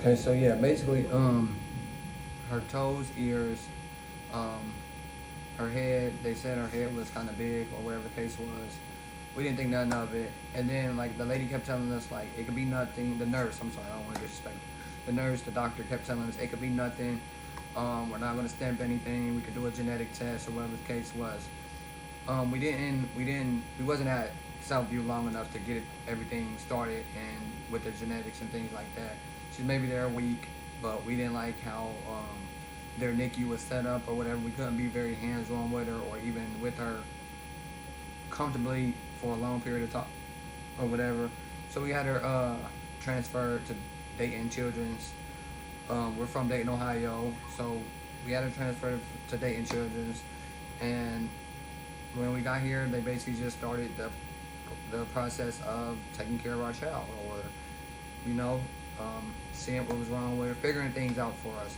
Okay, so yeah, basically, her toes, ears, um, her head. They said her head was kind of big, or whatever the case was. We didn't think nothing of it, and then like the lady kept telling us like it could be nothing. The nurse, I'm sorry, I don't want to disrespect. The nurse, the doctor kept telling us it could be nothing. We're not gonna stamp anything. We could do a genetic test or whatever the case was. We wasn't at Southview long enough to get everything started and with the genetics and things like that. She's maybe there a week, but we didn't like how their NICU was set up or whatever. We couldn't be very hands on with her or even with her comfortably for a long period of time or whatever. So we had her transferred to Dayton Children's. We're from Dayton, Ohio, so we had her transferred to Dayton Children's, and when we got here, they basically just started the process of taking care of our child, or you know, seeing what was wrong with her, figuring things out for us.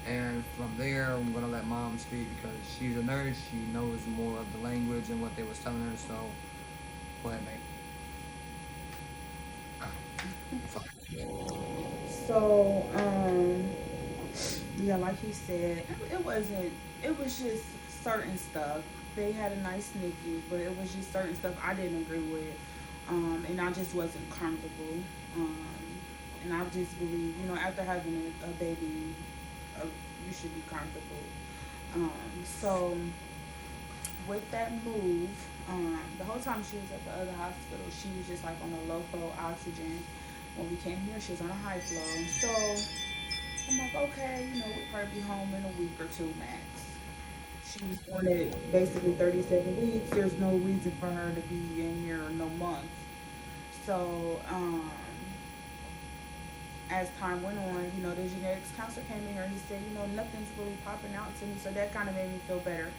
And from there, I'm gonna let mom speak because she's a nurse. She knows more of the language and what they was telling her. So, go ahead, mate. So, yeah, like he said, it wasn't. It was just certain stuff. They had a nice NICU, but it was just certain stuff I didn't agree with, and I just wasn't comfortable. Um, and I just believe, after having a baby, you should be comfortable. So with that move, the whole time she was at the other hospital, she was just like on a low flow oxygen. When we came here, she was on a high flow. So I'm like, okay, we'll probably be home in a week or two max. She was born at basically 37 weeks. There's no reason for her to be in here no month. So, as time went on, the genetics counselor came in here and he said, nothing's really popping out to me. So that kind of made me feel better.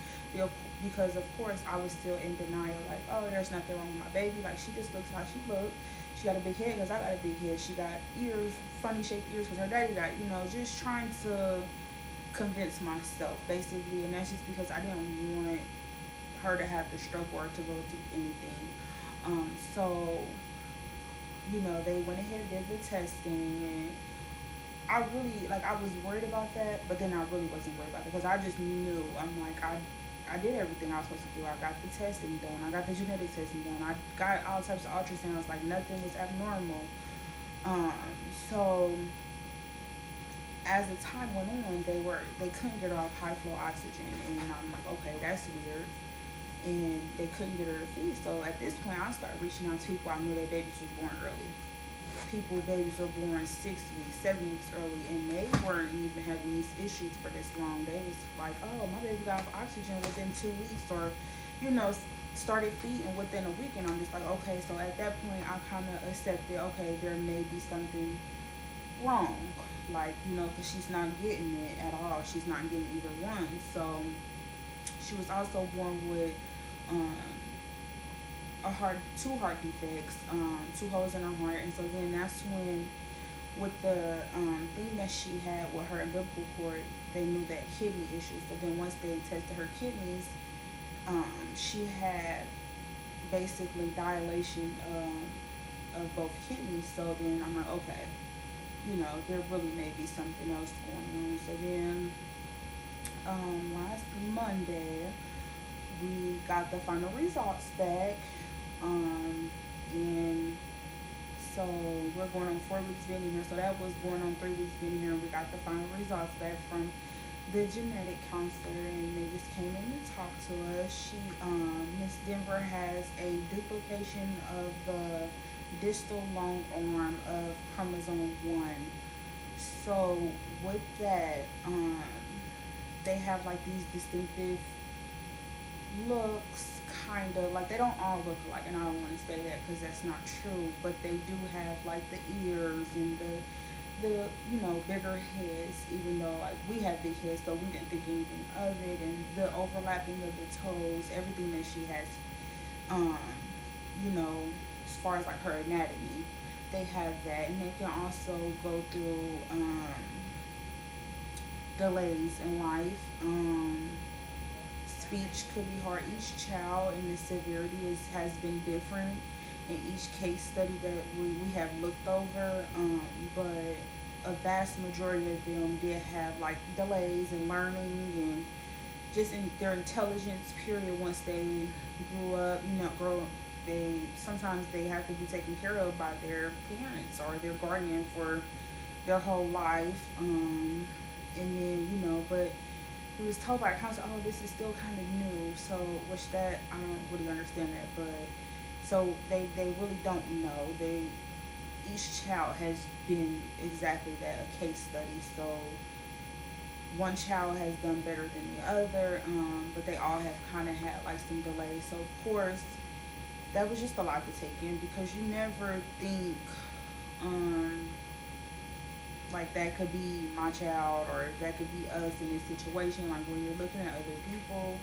Because, of course, I was still in denial. Like, oh, there's nothing wrong with my baby. Like, she just looks how she looks. She got a big head because I got a big head. She got ears, funny shaped ears because her daddy got, just trying to convince myself, basically. And that's just because I didn't want her to have to struggle or to go through anything. So they went ahead and did the testing, and I really like I was worried about that, but then I really wasn't worried about it because I just knew I'm like I did everything I was supposed to do. I got the testing done. I got the genetic testing done. I got all types of ultrasounds. Like nothing was abnormal. Um, so as the time went on, they couldn't get her off high flow oxygen, and I'm like, okay, that's weird. And they couldn't get her to feed. So at this point, I started reaching out to people I knew their babies was born early. People babies were born 6 weeks, 7 weeks early, and they weren't even having these issues for this long. They was like, oh, my baby got off oxygen within 2 weeks, or you know, started feeding within a week. And I'm just like, okay. So at that point, I kind of accepted, okay, there may be something wrong, like because she's not getting it at all. She's not getting either one. So she was also born with um, two heart defects, two holes in her heart, and so then that's when, with the thing that she had with her umbilical cord, they knew that kidney issues. So then once they tested her kidneys, she had basically dilation of both kidneys. So then I'm like, okay, there really may be something else going on. So then last Monday, we got the final results back. And so we're going on 4 weeks being here. So that was going on 3 weeks being here. And we got the final results back from the genetic counselor, and they just came in and talked to us. Miss Denver has a duplication of the distal long arm of chromosome 1. So with that, they have like these distinctive looks, kind of like they don't all look alike, and I don't want to say that because that's not true, but they do have like the ears and the bigger heads, even though like we have big heads, so we didn't think anything of it, and the overlapping of the toes, everything that she has, um you know as far as like her anatomy, they have that. And they can also go through delays in life. Speech could be hard. Each child and the severity has been different in each case study that we have looked over. But vast majority of them did have like delays in learning and just in their intelligence period once they grew up. They sometimes they have to be taken care of by their parents or their guardian for their whole life. And then but he was told by a counselor, oh, this is still kind of new. So, which that I don't really understand that, but so they really don't know. Each child has been exactly that, a case study. So one child has done better than the other, but they all have kind of had like some delays. So of course, that was just a lot to take in because you never think like that could be my child or that could be us in this situation. Like when you're looking at other people,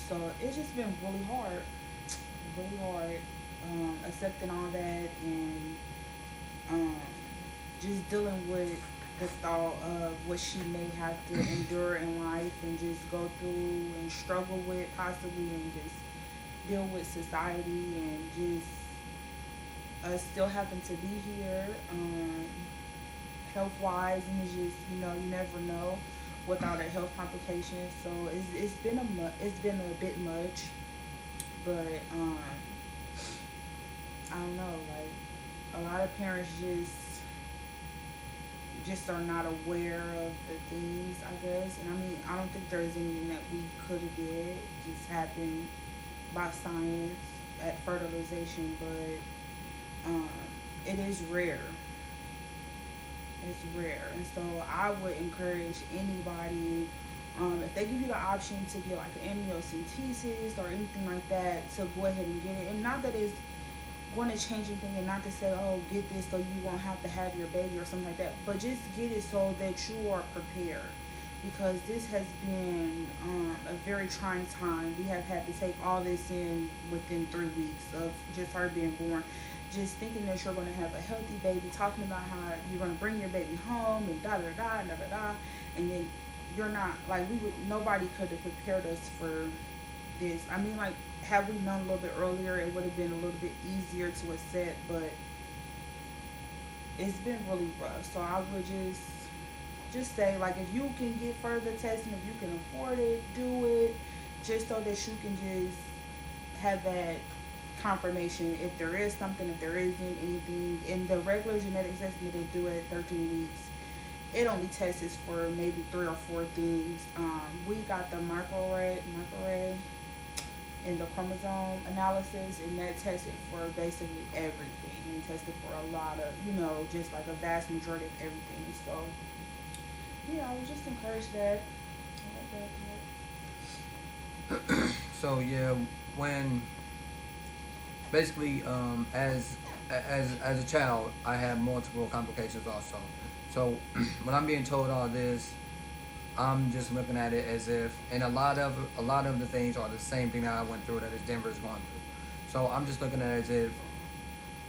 so it's just been really hard, accepting all that and just dealing with the thought of what she may have to endure in life and just go through and struggle with possibly and just deal with society and just us still happen to be here, health wise, and it's just you never know without a health complication. So it's been a bit much, but I don't know, like a lot of parents just are not aware of the things, I guess. And I mean, I don't think there's anything that we could have did. It just happened by science at fertilization, but it is rare. It's rare. And so I would encourage anybody, if they give you the option to get like an amniocentesis or anything like that, to go ahead and get it. And not that it's going to change anything, and not to say, oh, get this so you won't have to have your baby or something like that, but just get it so that you are prepared, because this has been a very trying time. We have had to take all this in within 3 weeks of just her being born, just thinking that you're going to have a healthy baby, talking about how you're going to bring your baby home and da da da da da da, and then you're not, like, nobody could have prepared us for this. I mean, like, had we known a little bit earlier, it would have been a little bit easier to accept, but it's been really rough. So I would just say, like, if you can get further testing, if you can afford it, do it, just so that you can just have that confirmation if there is something, if there isn't anything. In the regular genetic assessment they do at 13 weeks, it only tests for maybe 3 or 4 things. We got the microarray in the chromosome analysis, and that tested for basically everything. And tested for a lot of, just like a vast majority of everything. So, yeah, I would just encourage that. So, yeah, when basically, as a child, I had multiple complications also. So when I'm being told all this, I'm just looking at it as if, and a lot of the things are the same thing that I went through, that is Denver's going through. So I'm just looking at it as if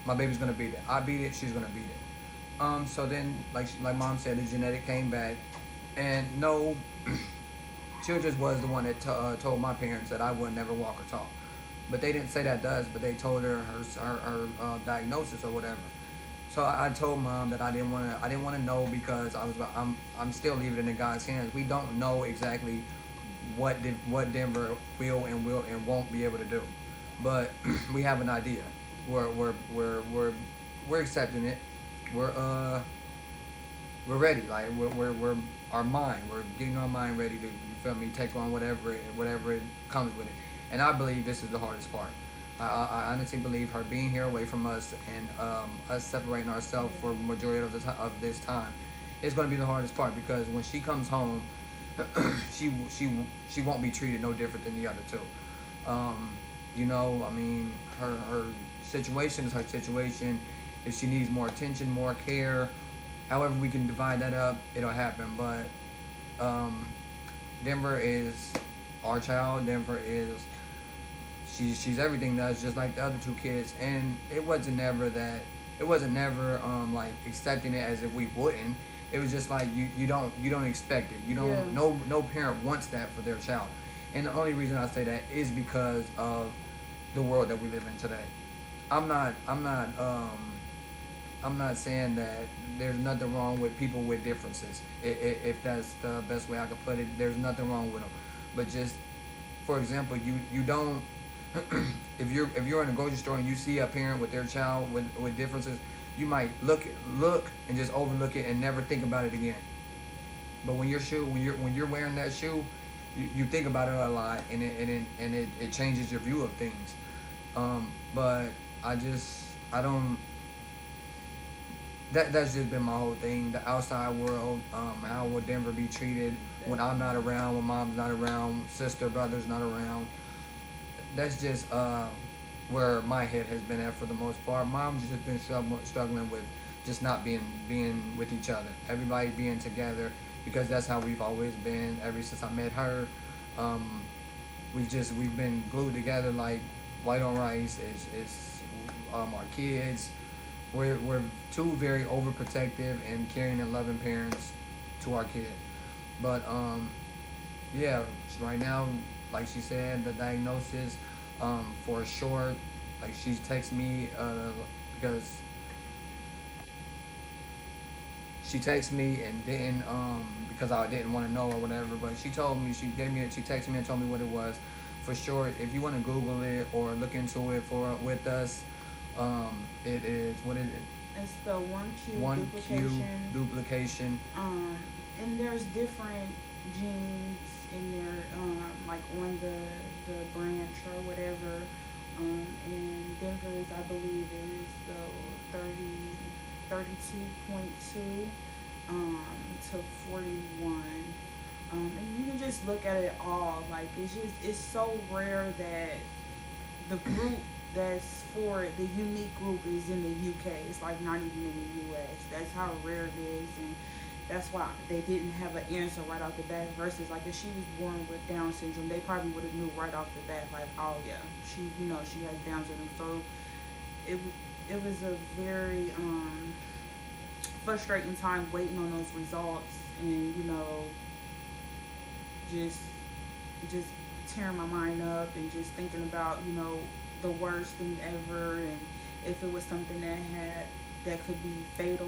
my baby's gonna beat it. I beat it, she's gonna beat it. So then, like Mom said, the genetic came back, and no, Childress was the one that told my parents that I would never walk or talk. But they didn't say that to us, but they told her diagnosis or whatever. So I told Mom that I didn't want to know, because I'm still leaving it in God's hands. We don't know exactly what Denver will and won't be able to do, but we have an idea. We're accepting it. We're ready. Like we're getting our mind ready to, you feel me, take on whatever it comes with it. And I believe this is the hardest part. I honestly believe her being here away from us and us separating ourselves for the majority of this time is going to be the hardest part, because when she comes home, she won't be treated no different than the other two. I mean, her situation is her situation. If she needs more attention, more care, however we can divide that up, it'll happen. But Denver is our child. Denver is. She's everything to us, just like the other two kids, and it wasn't never like accepting it as if we wouldn't. It was just like you don't expect it. You don't. Yeah. No parent wants that for their child, and the only reason I say that is because of the world that we live in today. I'm not I'm not saying that there's nothing wrong with people with differences. If that's the best way I could put it, there's nothing wrong with them. But just for example, you don't if you're in a grocery store and you see a parent with their child with differences, you might look and just overlook it and never think about it again. But when you're wearing that shoe, you think about it a lot, and it changes your view of things. But I don't. That's just been my whole thing. The outside world, how will Denver be treated when I'm not around, when mom's not around, sister, brother's not around. That's just where my head has been at for the most part. Mom's just been struggling with just not being with each other. Everybody being together because that's how we've always been ever since I met her. Um, we've been glued together like white on rice. Is our kids. We're two very overprotective and caring and loving parents to our kid. But yeah, right now, like she said, the diagnosis for short, like she texted me because she texted me and didn't because I didn't want to know or whatever. But she texted me and told me what it was. For short, if you want to Google it or look into it for with us, it is what is it? It's the 1Q One Q duplication. duplication. And there's different genes in there, like on the branch or whatever. And Denver's, I believe, is the 32.2 to 41. And you can just look at it all. Like it's so rare that the group that's for the unique group is in the UK. It's like not even in the US. That's how rare it is, and that's why they didn't have an answer right off the bat. Versus like if she was born with Down syndrome, they probably would have knew right off the bat, like, oh yeah, she has Down syndrome. So it was a very frustrating time waiting on those results, and just tearing my mind up and just thinking about the worst thing ever, and if it was something that could be fatal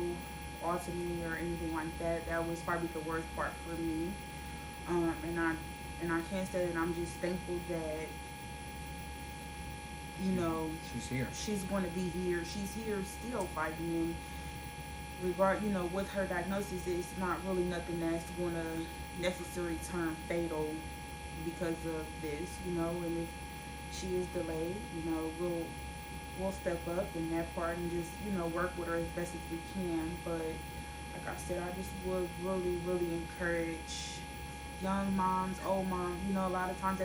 ultimately or anything like that, that was probably the worst part for me. And I can't say that I'm just thankful that She's here. she's going to be here. She's here still fighting, and with her diagnosis, it's not really nothing that's going to necessarily turn fatal because of this, and if she is delayed, we'll step up in that part and just, work with her as best as we can. But like I said, I just would really, really encourage young moms, old moms, a lot of times